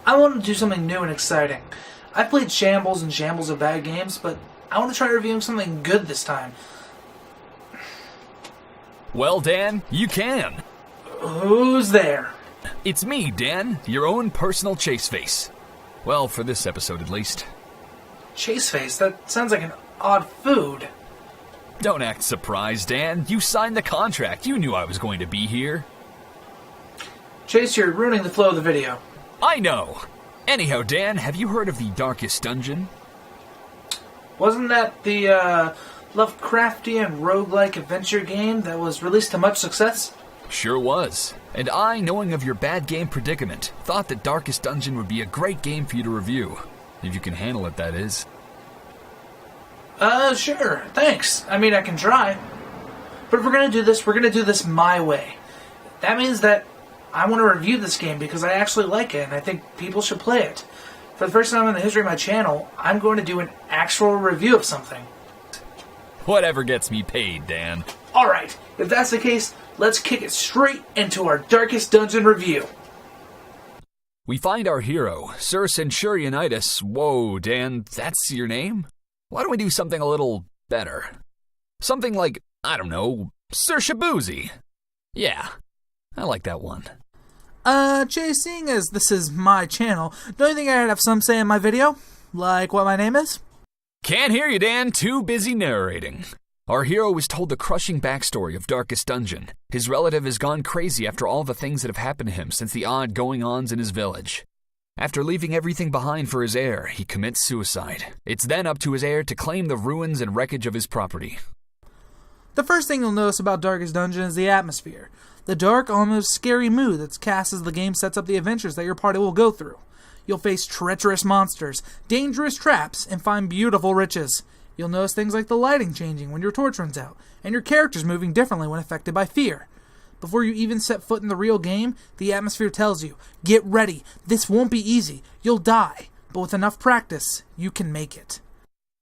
I want to do something new and exciting. I've played shambles and shambles of bad games, but I want to try reviewing something good this time. Well, Dan, you can. Who's there? It's me, Dan, your own personal Chaseface. Well, for this episode at least. ChaseFace? That sounds like an odd food. Don't act surprised, Dan. You signed the contract. You knew I was going to be here. Chase, you're ruining the flow of the video. I know. Anyhow, Dan, have you heard of the Darkest Dungeon? Wasn't that the Lovecraftian roguelike adventure game that was released to much success? Sure was. And I, knowing of your bad game predicament, thought that Darkest Dungeon would be a great game for you to review. If you can handle it, that is. Sure. Thanks. I mean, I can try. But if we're gonna do this my way. That means that I want to review this game because I actually like it and I think people should play it. For the first time in the history of my channel, I'm going to do an actual review of something. Whatever gets me paid, Dan. Alright, if that's the case, let's kick it straight into our Darkest Dungeon review. We find our hero, Sir Centurionitis. Whoa, Dan, that's your name? Why don't we do something a little better? Something like, I don't know, Sir Shabuzi. Yeah, I like that one. Chase, seeing as this is my channel, don't you think I'd have some say in my video? Like what my name is? Can't hear you, Dan. Too busy narrating. Our hero was told the crushing backstory of Darkest Dungeon. His relative has gone crazy after all the things that have happened to him since the odd going-ons in his village. After leaving everything behind for his heir, he commits suicide. It's then up to his heir to claim the ruins and wreckage of his property. The first thing you'll notice about Darkest Dungeon is the atmosphere. The dark, almost scary mood that's cast as the game sets up the adventures that your party will go through. You'll face treacherous monsters, dangerous traps, and find beautiful riches. You'll notice things like the lighting changing when your torch runs out, and your characters moving differently when affected by fear. Before you even set foot in the real game, the atmosphere tells you, get ready, this won't be easy, you'll die, but with enough practice, you can make it.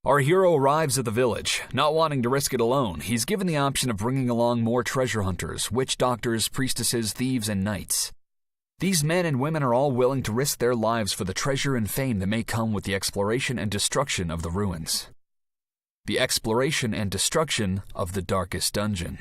Our hero arrives at the village. Not wanting to risk it alone, he's given the option of bringing along more treasure hunters, witch doctors, priestesses, thieves, and knights. These men and women are all willing to risk their lives for the treasure and fame that may come with the exploration and destruction of the ruins. The exploration and destruction of the Darkest Dungeon.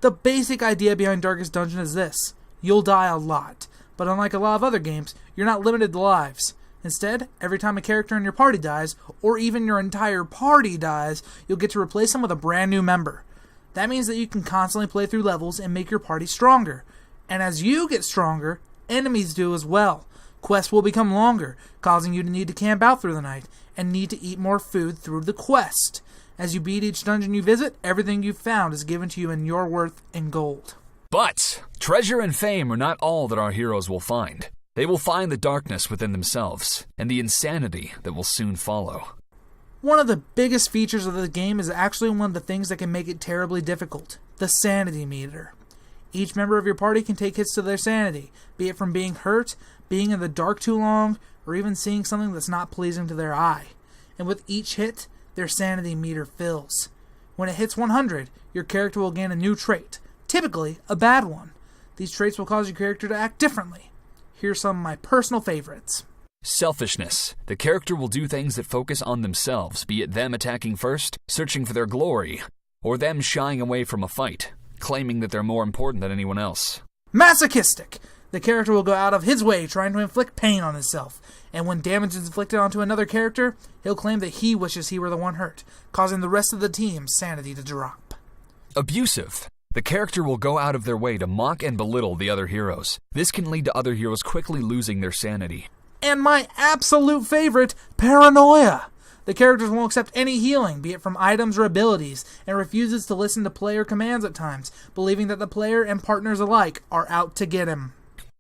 The basic idea behind Darkest Dungeon is this. You'll die a lot, but unlike a lot of other games, you're not limited to lives. Instead, every time a character in your party dies, or even your entire party dies, you'll get to replace them with a brand new member. That means that you can constantly play through levels and make your party stronger. And as you get stronger, enemies do as well. Quests will become longer, causing you to need to camp out through the night, and need to eat more food through the quest. As you beat each dungeon you visit, everything you've found is given to you in your worth in gold. But treasure and fame are not all that our heroes will find. They will find the darkness within themselves, and the insanity that will soon follow. One of the biggest features of the game is actually one of the things that can make it terribly difficult, the sanity meter. Each member of your party can take hits to their sanity, be it from being hurt, being in the dark too long, or even seeing something that's not pleasing to their eye. And with each hit, their sanity meter fills. When it hits 100, your character will gain a new trait, typically a bad one. These traits will cause your character to act differently. Here's some of my personal favorites. Selfishness. The character will do things that focus on themselves, be it them attacking first, searching for their glory, or them shying away from a fight, claiming that they're more important than anyone else. Masochistic. The character will go out of his way trying to inflict pain on himself, and when damage is inflicted onto another character, he'll claim that he wishes he were the one hurt, causing the rest of the team's sanity to drop. Abusive. The character will go out of their way to mock and belittle the other heroes. This can lead to other heroes quickly losing their sanity. And my absolute favorite, paranoia. The characters won't accept any healing, be it from items or abilities, and refuses to listen to player commands at times, believing that the player and partners alike are out to get him.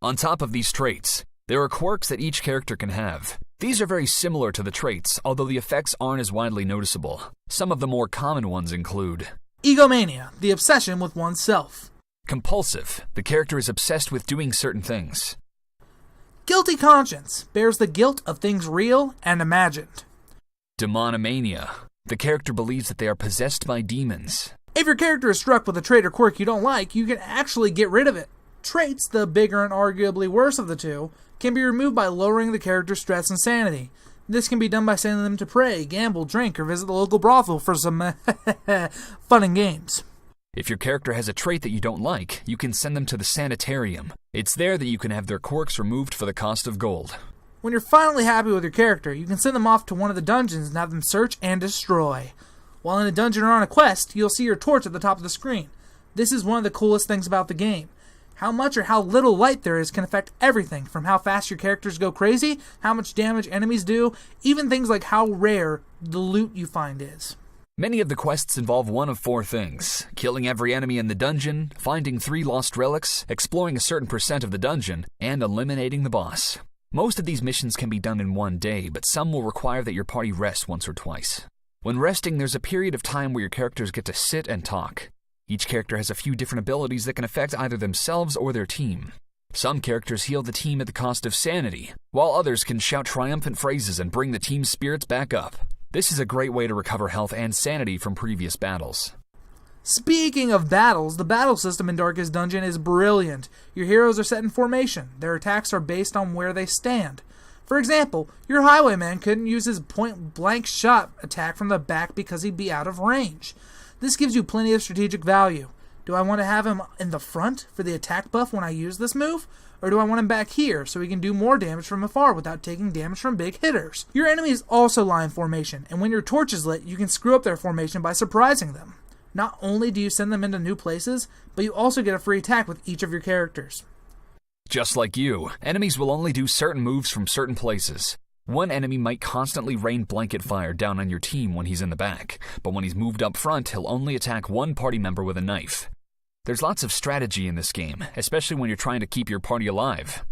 On top of these traits, there are quirks that each character can have. These are very similar to the traits, although the effects aren't as widely noticeable. Some of the more common ones include Egomania, the obsession with oneself. Compulsive. The character is obsessed with doing certain things. Guilty conscience, bears the guilt of things real and imagined. Demonomania. The character believes that they are possessed by demons. If your character is struck with a trait or quirk you don't like, you can actually get rid of it. Traits, the bigger and arguably worse of the two, can be removed by lowering the character's stress and sanity. This can be done by sending them to pray, gamble, drink, or visit the local brothel for some fun and games. If your character has a trait that you don't like, you can send them to the sanitarium. It's there that you can have their quirks removed for the cost of gold. When you're finally happy with your character, you can send them off to one of the dungeons and have them search and destroy. While in a dungeon or on a quest, you'll see your torch at the top of the screen. This is one of the coolest things about the game. How much or how little light there is can affect everything, from how fast your characters go crazy, how much damage enemies do, even things like how rare the loot you find is. Many of the quests involve one of 4 things: killing every enemy in the dungeon, finding 3 lost relics, exploring a certain percent of the dungeon, and eliminating the boss. Most of these missions can be done in one day, but some will require that your party rest once or twice. When resting, there's a period of time where your characters get to sit and talk. Each character has a few different abilities that can affect either themselves or their team. Some characters heal the team at the cost of sanity, while others can shout triumphant phrases and bring the team's spirits back up. This is a great way to recover health and sanity from previous battles. Speaking of battles, the battle system in Darkest Dungeon is brilliant. Your heroes are set in formation. Their attacks are based on where they stand. For example, your highwayman couldn't use his point-blank shot attack from the back because he'd be out of range. This gives you plenty of strategic value. Do I want to have him in the front for the attack buff when I use this move? Or do I want him back here so he can do more damage from afar without taking damage from big hitters? Your enemies also lie in formation, and when your torch is lit, you can screw up their formation by surprising them. Not only do you send them into new places, but you also get a free attack with each of your characters. Just like you, enemies will only do certain moves from certain places. One enemy might constantly rain blanket fire down on your team when he's in the back, but when he's moved up front, he'll only attack one party member with a knife. There's lots of strategy in this game, especially when you're trying to keep your party alive.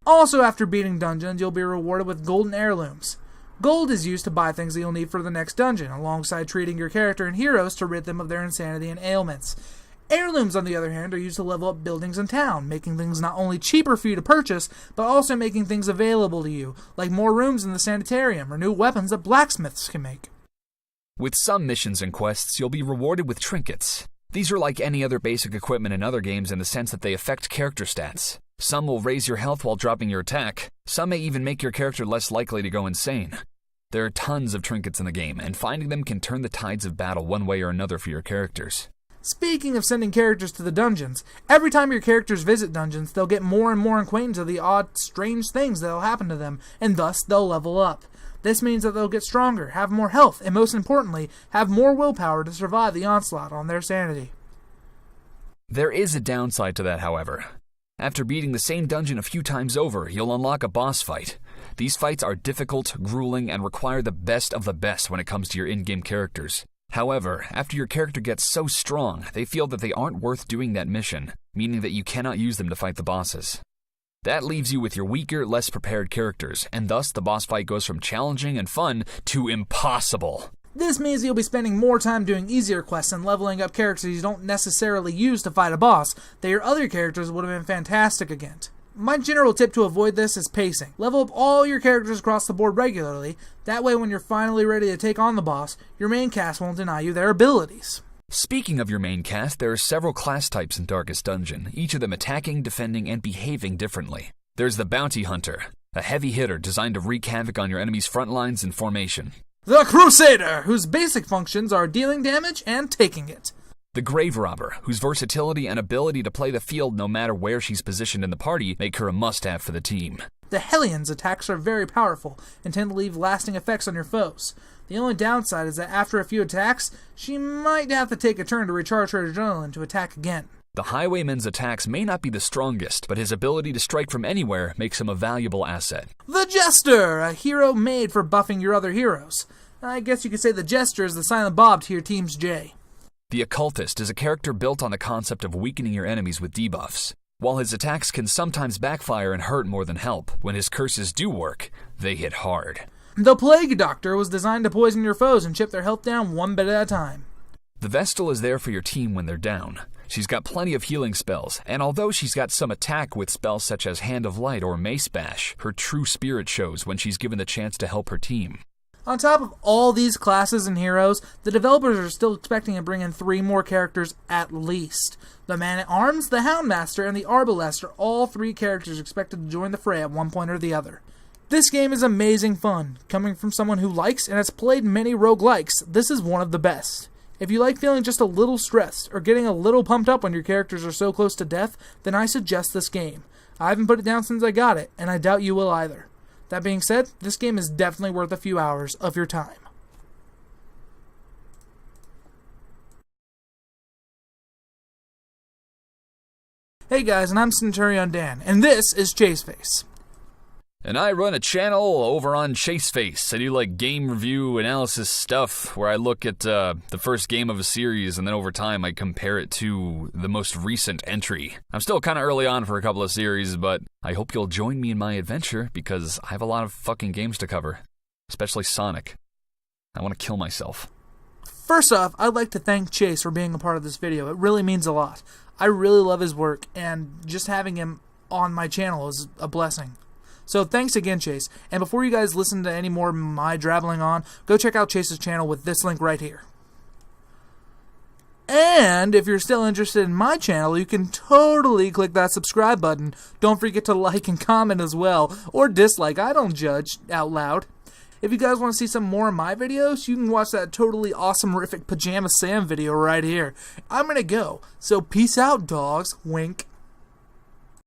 Also, after beating dungeons, you'll be rewarded with golden heirlooms. Gold is used to buy things that you'll need for the next dungeon, alongside treating your character and heroes to rid them of their insanity and ailments. Heirlooms, on the other hand, are used to level up buildings in town, making things not only cheaper for you to purchase, but also making things available to you, like more rooms in the sanitarium or new weapons that blacksmiths can make. With some missions and quests, you'll be rewarded with trinkets. These are like any other basic equipment in other games in the sense that they affect character stats. Some will raise your health while dropping your attack. Some may even make your character less likely to go insane. There are tons of trinkets in the game, and finding them can turn the tides of battle one way or another for your characters. Speaking of sending characters to the dungeons, every time your characters visit dungeons, they'll get more and more acquainted to the odd, strange things that'll happen to them, and thus they'll level up. This means that they'll get stronger, have more health, and most importantly, have more willpower to survive the onslaught on their sanity. There is a downside to that, however. After beating the same dungeon a few times over, you'll unlock a boss fight. These fights are difficult, grueling, and require the best of the best when it comes to your in-game characters. However, after your character gets so strong, they feel that they aren't worth doing that mission, meaning that you cannot use them to fight the bosses. That leaves you with your weaker, less prepared characters, and thus the boss fight goes from challenging and fun to impossible. This means you'll be spending more time doing easier quests and leveling up characters you don't necessarily use to fight a boss that your other characters would have been fantastic against. My general tip to avoid this is pacing. Level up all your characters across the board regularly. That way when you're finally ready to take on the boss, your main cast won't deny you their abilities. Speaking of your main cast, there are several class types in Darkest Dungeon, each of them attacking, defending, and behaving differently. There's the Bounty Hunter, a heavy hitter designed to wreak havoc on your enemy's front lines and formation. The Crusader, whose basic functions are dealing damage and taking it. The Grave Robber, whose versatility and ability to play the field no matter where she's positioned in the party make her a must-have for the team. The Hellion's attacks are very powerful and tend to leave lasting effects on your foes. The only downside is that after a few attacks, she might have to take a turn to recharge her adrenaline to attack again. The Highwayman's attacks may not be the strongest, but his ability to strike from anywhere makes him a valuable asset. The Jester, a hero made for buffing your other heroes. I guess you could say the Jester is the Silent Bob to your team's J. The Occultist is a character built on the concept of weakening your enemies with debuffs. While his attacks can sometimes backfire and hurt more than help, when his curses do work, they hit hard. The Plague Doctor was designed to poison your foes and chip their health down one bit at a time. The Vestal is there for your team when they're down. She's got plenty of healing spells, and although she's got some attack with spells such as Hand of Light or Mace Bash, her true spirit shows when she's given the chance to help her team. On top of all these classes and heroes, the developers are still expecting to bring in 3 more characters at least. The Man-at-Arms, the Houndmaster, and the Arbalest are all 3 characters expected to join the fray at one point or the other. This game is amazing fun. Coming from someone who likes and has played many roguelikes, this is one of the best. If you like feeling just a little stressed, or getting a little pumped up when your characters are so close to death, then I suggest this game. I haven't put it down since I got it, and I doubt you will either. That being said, this game is definitely worth a few hours of your time. Hey guys, and I'm Centurion Dan, and this is ChaseFace. And I run a channel over on ChaseFace. I do like game review analysis stuff where I look at the first game of a series and then over time I compare it to the most recent entry. I'm still kind of early on for a couple of series, but I hope you'll join me in my adventure because I have a lot of fucking games to cover, especially Sonic. I want to kill myself. First off, I'd like to thank Chase for being a part of this video. It really means a lot. I really love his work, and just having him on my channel is a blessing. So thanks again, Chase. And before you guys listen to any more of my drabbling on, go check out Chase's channel with this link right here. And if you're still interested in my channel, you can totally click that subscribe button. Don't forget to like and comment as well, or dislike. I don't judge out loud. If you guys want to see some more of my videos, you can watch that totally awesome-rific Pajama Sam video right here. I'm gonna go, so peace out, dogs. Wink.